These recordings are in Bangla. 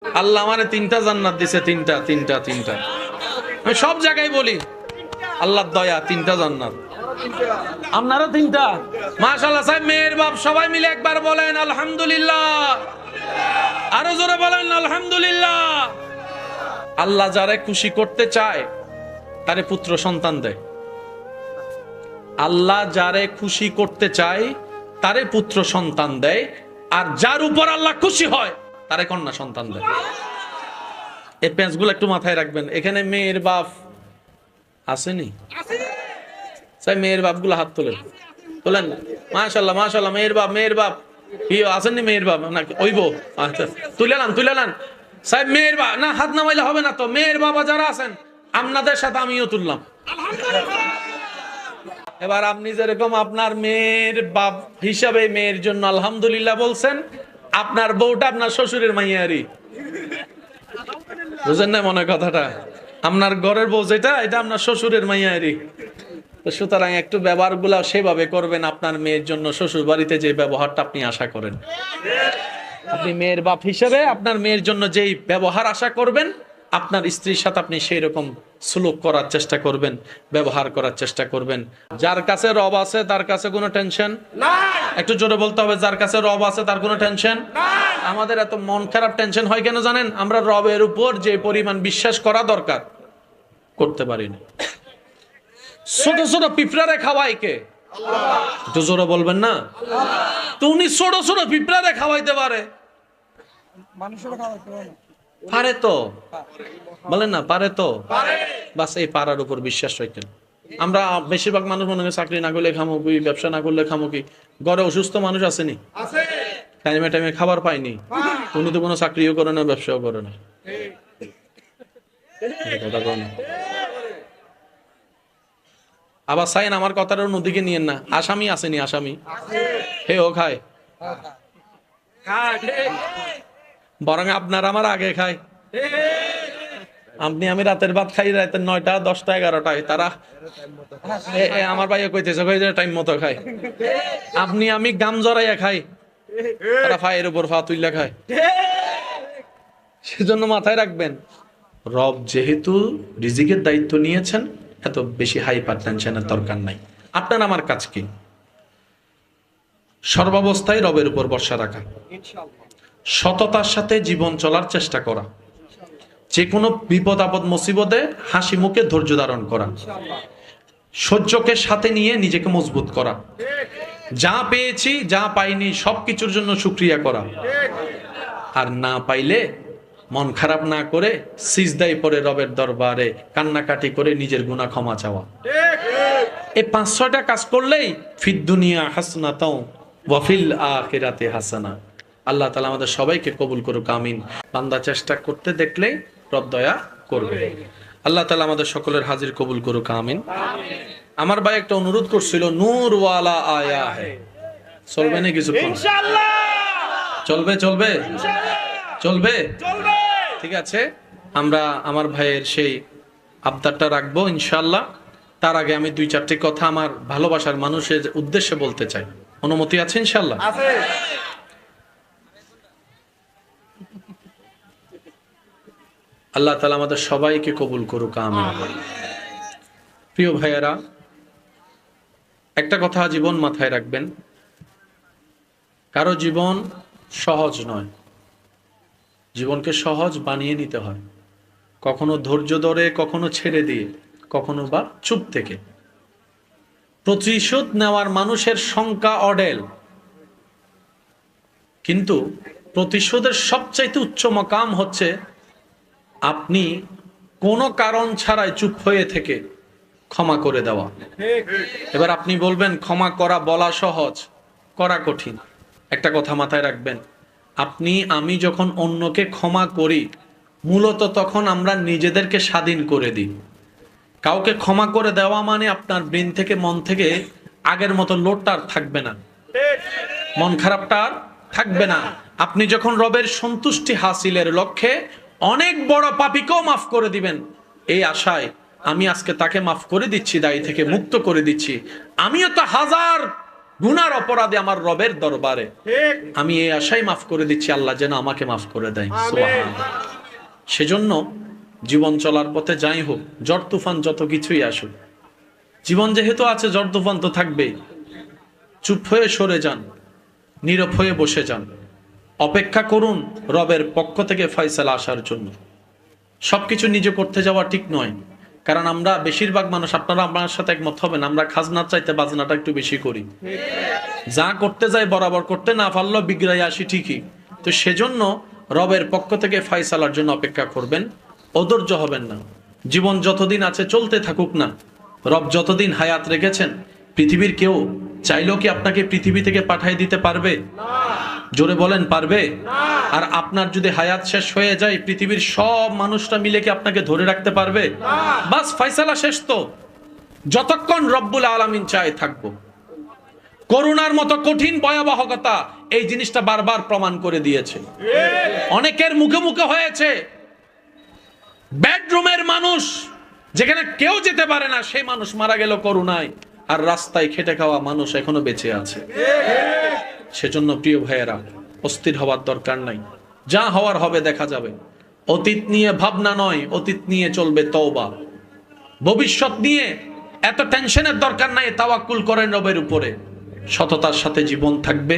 আল্লাহ আমারে 3টা জান্নাত দিছে, 3টা 3টা 3টা। আমি সব জায়গায় বলি আল্লাহর দয়া, 3টা জান্নাত। আপনারও 3টা? মাশাআল্লাহ। সাহেব মেয়ের বাপ সবাই মিলে একবার বলেন আলহামদুলিল্লাহ। আরো জোরে বলেন আলহামদুলিল্লাহ। আল্লাহ যারে খুশি করতে চায় তারে পুত্র সন্তান দেয়। আল্লাহ যারে খুশি করতে চায় তারে পুত্র সন্তান দেয়, আর যার উপর আল্লাহ খুশি হয় তারে কন্যা সন্তান দেয়। এই পেঁচগুলো একটু মাথায় রাখবেন। এখানে মেয়ের বাপ আসেনি? সাই মেয়ের বাপগুলো হাত তোলেন, তোলেন না। মাশাআল্লাহ মাশাআল্লাহ। মেয়ের বাপ কি আসেননি? মেয়ের বাপ নাকি ওইব? আচ্ছা, তুলে নেন। সাহেব মেয়ের বাপ না, হাত নামাইলে হবে না তো। মেয়ের বাবা যারা আছেন আপনাদের সাথে আমিও তুললাম। এবার আপনি যেরকম আপনার মেয়ের বাপ হিসাবে মেয়ের জন্য আলহামদুলিল্লাহ বলছেন, আপনার বউটা আপনার শ্বশুরের মাইয়ারি। বুঝেন না মনে কথাটা? আপনার ঘরের বউ যেটা, এটা আপনার শ্বশুরের মাইয়ারি। তো সুতরাং একটু ব্যবহারগুলো সেভাবে করবেন আপনার মেয়ের জন্য, শ্বশুর বাড়িতে যে ব্যবহারটা আপনি আশা করেন। আপনি মেয়ের বাপ হিসেবে আপনার মেয়ের জন্য যেই ব্যবহার আশা করবেন, আপনার স্ত্রীর সাথে আপনি সেই রকম সুলুক করার চেষ্টা করবেন, ব্যবহার করার চেষ্টা করবেন। যার কাছে রব আছে তার কাছে কোনো টেনশন নাই। একটু জোরে বলতে হবে, যার কাছে রব আছে তার কোনো টেনশন নাই। আমাদের এত মন খারাপ টেনশন হয় কেন জানেন? আমরা রবের উপর যে পরিমাণ বিশ্বাস করা দরকার করতে পারি না। ছোট ছোট পিঁপড়ারে খাওয়াই কে? একটু জোরে বলবেন না? তো উনি ছোট ছোট পিঁপড়ারে খাওয়াইতে পারে, পারে তো, বলেন না পারে তো। বাস এই পারার উপর বিশ্বাস রাখেন। আমরা বেশিরভাগ মানুষ মনে হয় চাকরি না করলে খামো কি, ব্যবসা না করলে খামো কি। ঘরে অসুস্থ মানুষ আসেনি, টাইমে টাইমে খাবার পাইনি, উনি তো কোনো চাকরিও করে না, ব্যবসাও করে না। আবার সাইন আমার কথাটা নদীকে নিয়েন না। আসামি আসেনি? আসামি হে ও খায়, বরং আপনার আমার আগে খায়। আপনি আমি রাতের ভাত খাই রাতের 9টা 10টা 11টায়, তারা আমার ভাই কইতেছে টাইম মতো খায়। আপনি আমি গাম জড়াইয়া খাই, তারা ফায়ের উপর ফা তুইলা খায়। সেজন্য মাথায় রাখবেন, রব যেহেতু রিজিকের দায়িত্ব নিয়েছেন, এত বেশি হাইপার টেনশনের দরকার নাই। আপনার আমার কাজ কি? সর্বাবস্থায় রবের উপর ভরসা রাখা, সততার সাথে জীবন চলার চেষ্টা করা, যে কোনো বিপদ আপদ মুসিবতে হাসি মুখে ধৈর্য ধারণ করা, সহ্যকে সাথে নিয়ে নিজেকে মজবুত করা, যা পেয়েছি যা পাইনি সবকিছুর জন্য শুকরিয়া করা, আর না পাইলে মন খারাপ না করে সিজদায় পড়ে রবের দরবারে কান্নাকাটি করে নিজের গুনাহ ক্ষমা চাওয়া। এই 5-6টা কাজ করলেই ফিদ দুনিয়া হাসনাতাও ওয়া ফিল আখিরাতি হাসানা। আল্লাহ তাআলা আমাদের সবাইকে কবুল করুক, আমিন। বান্দা চেষ্টা করতে দেখলেই রব দয়া করবে। আল্লাহ তাআলা আমাদের সকলের হাজির কবুল করুক, আমিন। আমার ভাই একটা অনুরোধ করছিল, নূর ওয়ালা আয়া হে, চলবে না কিছুক্ষণ? ইনশাআল্লাহ চলবে। চলবে। ঠিক আছে, আমরা আমার ভাইয়ের সেই আবদারটা রাখবো ইনশাআল্লাহ। তার আগে আমি 2-4টি কথা আমার ভালোবাসার মানুষের উদ্দেশ্যে বলতে চাই। অনুমতি আছে ইনশাআল্লাহ? আছে। আল্লাহ তাআলা আমাদের সবাইকে কবুল করুক, আমিন। প্রিয় ভাইয়েরা, একটা কথা জীবন মাথায় রাখবেন, কারো জীবন সহজ নয়। জীবনকে সহজ বানিয়ে নিতে হয়, কখনো ধৈর্য ধরে, কখনো ছেড়ে দিয়ে, কখনো বা চুপ থেকে। প্রতিশোধ নেওয়ার মানুষের সংখ্যা অঢেল, কিন্তু প্রতিশোধের সবচাইতে উচ্চ মাকাম হচ্ছে আপনি কোনো কারণ ছাড়াই চুপ হয়ে থেকে ক্ষমা করে দেওয়া। এবার আপনি বলবেন ক্ষমা করা বলা সহজ, করা কঠিন। একটা কথা মাথায় রাখবেন, আপনি আমি যখন অন্যকে ক্ষমা করি, মূলত তখন আমরা নিজেদেরকে স্বাধীন করে দিই। কাউকে ক্ষমা করে দেওয়া মানে আপনার ব্রেন থেকে, মন থেকে আগের মতো লোডটা আর থাকবে না, মন খারাপটা আর থাকবে না। আপনি যখন রবের সন্তুষ্টি হাসিলের লক্ষ্যে অনেক বড় পাপীকেও মাফ করে দিবেন, এই আশায় আমি আজকে তাকে মাফ করে দিচ্ছি, দায়ী থেকে মুক্ত করে দিচ্ছি, আমিও তো হাজার গুনার অপরাধে আমার রবের দরবারে আমি এই আশাই মাফ করে দিচ্ছি, আল্লাহ যেন আমাকে মাফ করে দেয়। সুবহানাল্লাহ। সেজন্য জীবন চলার পথে যাই হোক, ঝড় তুফান যত কিছুই আসুক, জীবন যেহেতু আছে ঝড় তুফান তো থাকবেই। চুপ হয়ে সরে যান, নীরব হয়ে বসে যান, অপেক্ষা করুন রবের পক্ষ থেকে ফয়সালা আসার জন্য। সবকিছু নিজে করতে যাওয়া ঠিক নয়, কারণ আমরা বেশিরভাগ মানুষ, আপনারা আমার সাথে একমত হবেন, আমরা খাজনার চাইতে বাজনাটা একটু বেশি করি। যা করতে যাই বরাবর করতে না পারলেও বিগড়াই আসি ঠিকই। তো সেজন্য রবের পক্ষ থেকে ফয়সালার জন্য অপেক্ষা করবেন, অধৈর্য হবেন না। জীবন যতদিন আছে চলতে থাকুক না। রব যতদিন হায়াত রেখেছেন, পৃথিবীর কেউ চাইলেও কি আপনাকে পৃথিবী থেকে পাঠিয়ে দিতে পারবে? জোরে বলেন, পারবে? আর আপনার যদি হায়াত শেষ হয়ে যায়, পৃথিবীর সব মানুষরা মিলে কি আপনাকে ধরে রাখতে পারবে? বাস ফয়সালা শেষ। তো যতক্ষণ রব্বুল আলামিন চায় থাকবো। করোনার মতো কঠিন ভয়াবহতা এই জিনিসটা বারবার প্রমাণ করে দিয়েছে। অনেকের মুখে মুখে হয়েছে, বেডরুমের মানুষ যেখানে কেউ যেতে পারে না, সেই মানুষ মারা গেল করোনায়, আর রাস্তায় খেটে খাওয়া মানুষ এখনো বেঁচে আছে। সেজন্য প্রিয় ভাইয়েরা, অস্থির হওয়ার দরকার নাই। যা হওয়ার হবে দেখা যাবে। অতীত নিয়ে ভাবনা নয়, অতীত নিয়ে চলবে তওবা। ভবিষ্যৎ নিয়ে এত টেনশনের দরকার নাই, তাওয়াক্কুল করেন রবের উপরে। সততার সাথে জীবন থাকবে,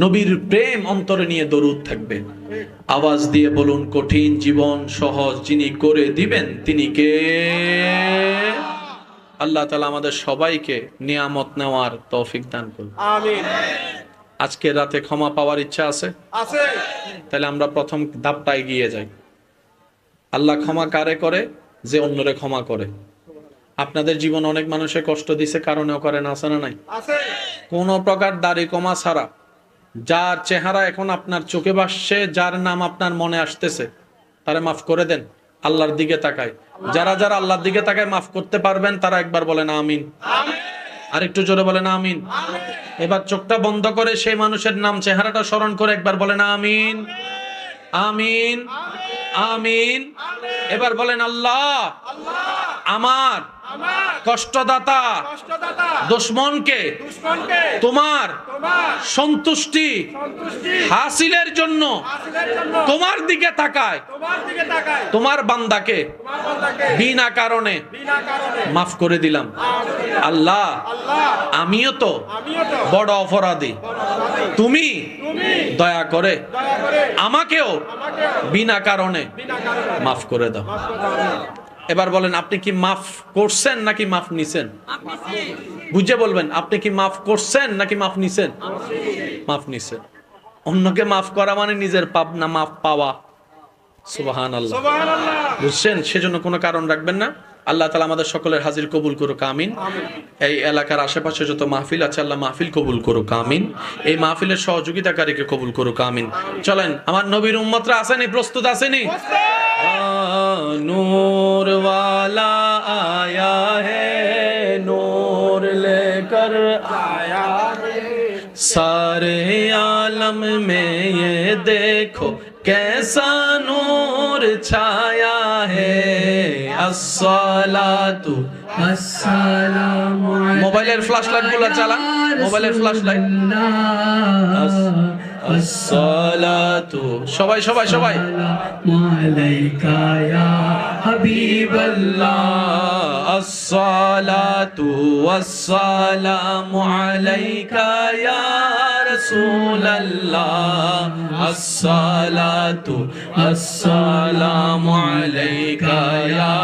নবীর প্রেম অন্তরে নিয়ে দরুদ থাকবে। আওয়াজ দিয়ে বলুন, কঠিন জীবন সহজ যিনি করে দিবেন তিনি কে? আল্লাহ তাআলা আমাদের সবাইকে নিয়ামত নেওয়ার তৌফিক দান করুন, আমিন। আজকে রাতে ক্ষমা পাওয়ার ইচ্ছা আছে? আছে। তাহলে আমরা প্রথম ধাপটা এগিয়ে যাই। আল্লাহ ক্ষমা কারে করে? যে অন্যরে ক্ষমা করে। আপনাদের জীবন অনেক মানুষের কষ্ট দিছে, কারণেও করেন, আছে না নাই? আছে। কোন প্রকার দাড়ি কমা ছাড়া, যার চেহারা এখন আপনার চোখে ভাসছে, যার নাম আপনার মনে আসতেছে, তারে মাফ করে দেন। আল্লাহর দিকে তাকায়। যারা যারা আল্লাহর দিকে তাকায় মাফ করতে পারবেন, তারা একবার বলেন আমিন। আর একটু জোরে বলেন আমিন। এবার চোখটা বন্ধ করে সেই মানুষের নাম, চেহারাটা স্মরণ করে একবার বলেন আমিন, আমিন, আমিন। এবার বলেন, আল্লাহ আমার কষ্টদাতা দুশমনকে তোমার সন্তুষ্টি হাসিলের জন্য তোমার দিকে তাকায়, তোমার বান্দাকে বিনা কারণে মাফ করে দিলাম। আল্লাহ আমিও তো বড় অপরাধী, তুমি দয়া করে আমাকেও বিনা কারণে মাফ করে দাও। এবার বলেন, আপনি কি মাফ করছেন নাকি মাফ নিছেন? বুঝে বলবেন, আপনি কি মাফ করছেন নাকি মাফ নিছেন? মাফ নিছেন। অন্যকে মাফ করা মানে নিজের পাপ না মাফ পাওয়া। সুবহানাল্লাহ, বুঝছেন? সেজন্য কোনো কারণ রাখবেন না। আল্লাহ তাআলা আমাদের সকলের হাজির কবুল করুক, আমিন। এই এলাকার আশেপাশে যত মাহফিল আছে, আল্লাহ মাহফিল কবুল করুক, আমিন। এই মাহফিলের সহযোগিতাকারীকে কবুল করুক, আমিন। চলেন, আমার নবীর উম্মতরা আসেনি? প্রস্তুত আসেনি? নূর वाला आया है, नूर लेकर आया है, सारे आलम में ये देखो कैसा नूर छाया है। अस्सलातु अस्सलामु अलैका। मोबाइलेर फ्लैश लाइट गुলো চালান, মোবাইলের ফ্ল্যাশ লাইট। আসসালাতু, সবাই সবাই সবাই, আলাইকা ইয়া হাবিবাল্লাহ। আসসালাতু ওয়াসসালামু আলাইকা ইয়া রাসূলুল্লাহ। আসসালাতু আসসালামু আলাইকা ইয়া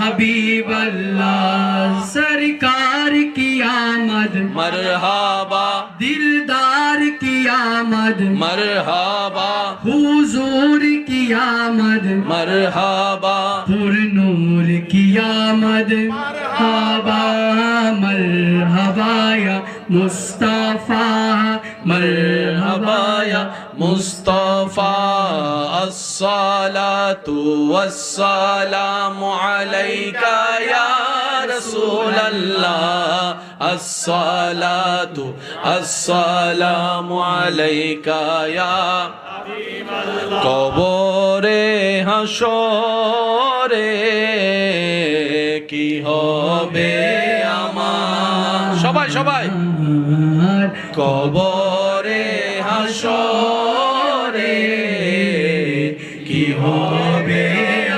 হাবিবাল্লাহ। সরকার কি আমদ মরহাবা, দিলদার কি আমদ मरहबा, हुजूर की आमद मरहबा, पुरनूर की आमद मरहबा, मरहबा या मुस्तफा, मरहबा या मुस्तफा। अस्सलातु वस्सलामु अलैका या रसूल अल्लाह। अस्सलातु अस्सलामु अलैका या কবরে হাসরে কি হবে আমার। সবাই সবাই কবরে হাসরে কি হবে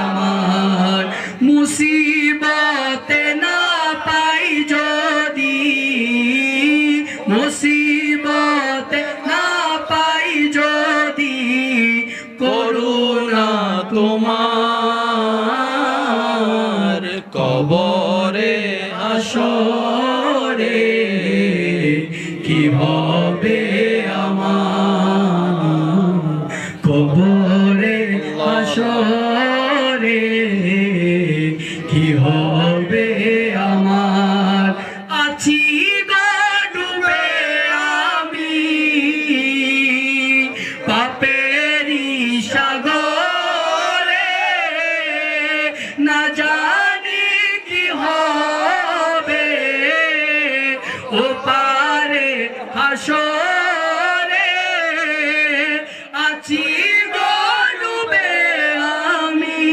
আমার মুসিবতে না পাই যদি, মুসিবতে না পাই যদি, করুণা তোমার কবরে হাসরে কি হবে আমার, কবরে হাসরে কি হবে আমার। আছি গো ডুবে আমি পাপেরি সাগরে, না জানি কি হবে ও পারে হাসরে। আছি গো ডুবে আমি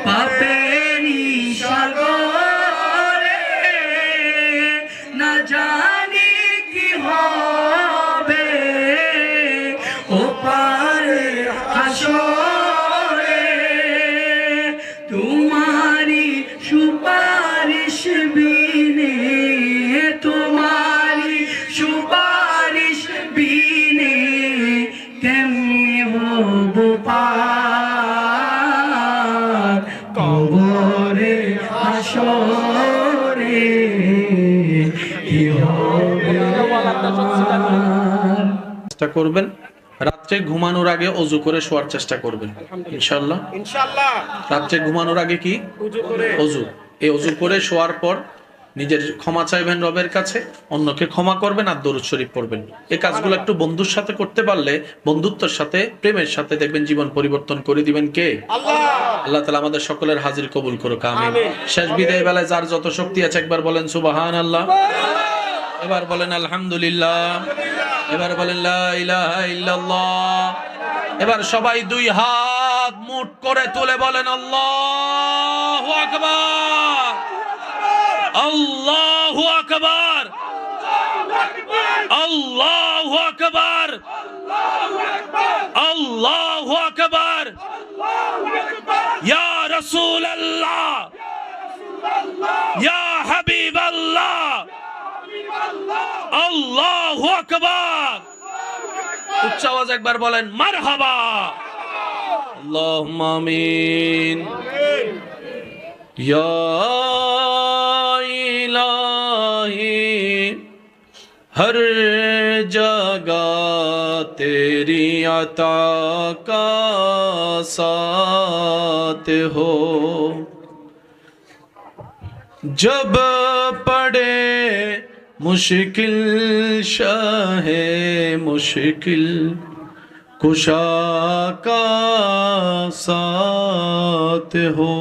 পাপেরি সাগরে, না জানি কি হবে ও পারে হাসরে। তোমারি সুপারিশ বিনে, তোমারি সুপারিশ বিনে কেমনে হব পার, কবরে হাসরে কি হবে আমার। চেষ্টা করবেন রাত্রে ঘুমানোর আগে অজু করে শোয়ার চেষ্টা করবেন ইনশাআল্লাহ। রাত্রে ঘুমানোর আগে কি অজু, এই অজু করে শোয়ার পর নিজের ক্ষমা চাইবেন রবের কাছে, অন্যকে ক্ষমা করবেন আর দরুদ শরীফ পড়বেন। এই কাজগুলো একটু বন্ধুর সাথে করতে পারলে, বন্ধুত্বের সাথে প্রেমের সাথে, দেখবেন জীবন পরিবর্তন করে দিবেন কে? আল্লাহ তাআলা আমাদের সকলের হাজির কবুল করুক, আমিন। শেষ বিদায় বেলায় যার যত শক্তি আছে একবার বলেন সুবহানাল্লাহ, এবার বলেন আলহামদুলিল্লাহ, এবার বলেন লা ইলাহা ইল্লাল্লাহ। এবার সবাই দুই হাত মুঠ করে তুলে বলেন আল্লাহু আকবার, আল্লাহু আকবার, আল্লাহু আকবার, আল্লাহু আকবার, ইয়া রাসূলুল্লাহ, ইয়া হাবিবাল্লাহ, আল্লাহু আকবার। উচ্চ আওয়াজ একবার বলেন মারহাবা, আল্লাহুম্মা আমিন। ইয়া ইলাহি हर जगह तेरी अता का साथ हो, जब पड़े मुश्किल शाहे मुश्किल कुशा का साथ हो।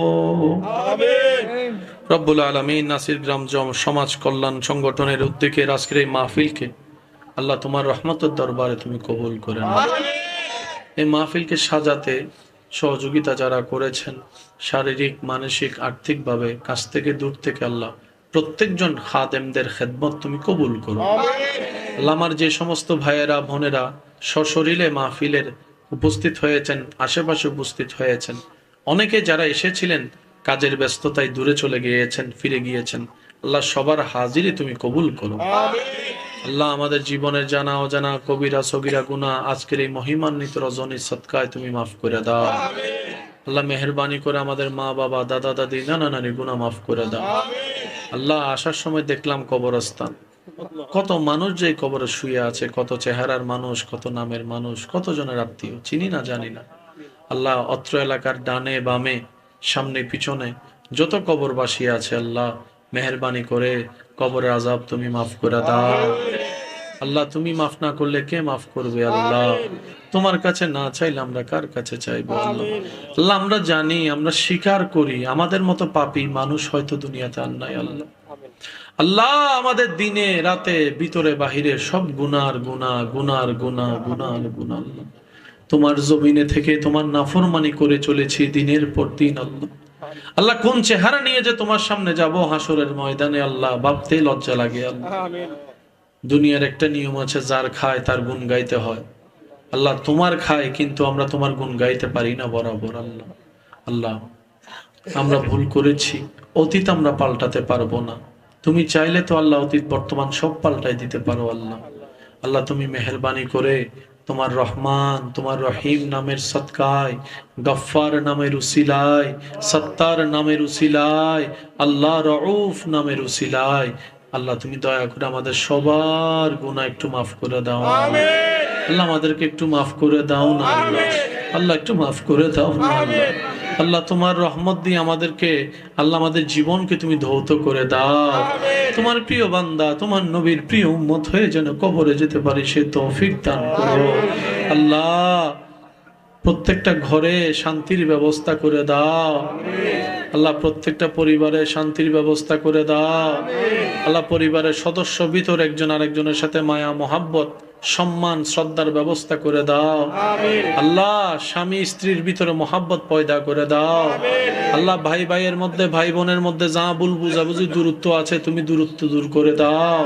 রব্বুল আলামিন নাসির গ্রাম সমাজ কল্যাণ সংগঠনের উদ্যোগে আজকের এই মাহফিলকে আল্লাহ তোমার রহমতের দরবারে তুমি কবুল করে নাও। এই মাহফিলকে সাজাতে সহযোগিতা যারা করেছেন, শারীরিক মানসিক আর্থিকভাবে কাছ থেকে দূর থেকে, আল্লাহ প্রত্যেকজন খাদেমদের খেদমত তুমি কবুল করো। আল্লাহ আমার যে সমস্ত ভাইয়েরা বোনেরা সশরীরে মাহফিলের উপস্থিত হয়েছেন, আশেপাশে উপস্থিত হয়েছেন, অনেকে যারা এসেছিলেন কাজের ব্যস্ততায় দূরে চলে গিয়েছেন, ফিরে গিয়েছেন, আল্লাহ সবার হাজিরি তুমি কবুল করো। আল্লাহ আমাদের জীবনের জানা অজানা কবিরা সগীরা গুনাহ আজকের এই মহিমান্বিত রজনীর সদকায় তুমি মাফ করে দাও। আল্লাহ মেহেরবানি করে আমাদের মা বাবা দাদা দাদি নানা নানি গুনাহ মাফ করে দাও। আল্লাহ আসার সময় দেখলাম কবরস্থান, কত মানুষ যে কবরে শুয়ে আছে, কত চেহারার মানুষ, কত নামের মানুষ, কত জনের আত্মীয় চিনি না জানি না। আল্লাহ অত্র এলাকার ডানে বামে সামনে পিছনে যত কবরবাসী আছে, আল্লাহ মেহেরবানি করে কবরের আযাব তুমি মাফ করে দাও। আল্লাহ তুমি মাফ না করলে কে মাফ করবে? আল্লাহ তোমার কাছে না চাইলে আমরা কার কাছে চাইবো? আল্লাহ আল্লাহ আমরা জানি, আমরা স্বীকার করি আমাদের মতো পাপী মানুষ হয়তো দুনিয়াতে আর নাই। আল্লাহ আল্লাহ আমাদের দিনে রাতে ভিতরে বাহিরে সব গুনার গুনাহ গুনার গুনাহ গুনার গুনাহ। আল্লাহ তোমার জমিনে থেকে তোমার নাফরমানি করে চলেছি দিনের পর দিন। আল্লাহ আল্লাহ কোন চেহারা নিয়ে যে তোমার সামনে যাব হাসরের ময়দানে, আল্লাহ ভাবতে লজ্জা লাগে। আল্লাহ দুনিয়ার একটা নিয়ম আছে, যার খায় তার গুণ গাইতে হয়। আল্লাহ তোমার খায়, কিন্তু আমরা তোমার গুণ গাইতে পারি না বরাবর। আল্লাহ আল্লাহ আমরা ভুল করেছি, অতীত আমরা পাল্টাতে পারবো না। তুমি চাইলে তো আল্লাহ অতীত বর্তমান সব পাল্টাই দিতে পারো। আল্লাহ আল্লাহ তুমি মেহেরবানি করে তোমার রহমান, তোমার রহিম নামের সৎকায়, গফফার নামের উসিলায়, সত্তার নামের উসিলায়, আল্লাহ রউফ নামের উসিলায়, আল্লাহ তুমি দয়া করে আমাদের সবার গুনাহ একটু মাফ করে দাও। আল্লাহ আমাদেরকে একটু মাফ করে দাও না আল্লাহ। আল্লাহ একটু মাফ করে দাও না আল্লাহ। আল্লাহ তোমার রহমত দিয়ে আমাদেরকে, আল্লাহ আমাদের জীবনকে তুমি ধৌত করে দাও। তোমার প্রিয় বান্দা, তোমার নবীর প্রিয় উম্মত হয়ে যেন কবরে যেতে পারি সে তৌফিক দান করো। আল্লাহ প্রত্যেকটা ঘরে শান্তির ব্যবস্থা করে দাও। আল্লাহ প্রত্যেকটা পরিবারে শান্তির ব্যবস্থা করে দাও। আল্লাহ পরিবারের সদস্য ভিতর একজন আরেকজনের সাথে মায়া মোহাব্বত সম্মান শ্রদ্ধার ব্যবস্থা করে দাও। আল্লাহ স্বামী স্ত্রীর ভিতরে মোহাব্বত পয়দা করে দাও। আল্লাহ ভাই ভাইয়ের মধ্যে, ভাই বোনের মধ্যে যা ভুল বুঝাবুঝি দূরত্ব আছে তুমি দূরত্ব দূর করে দাও।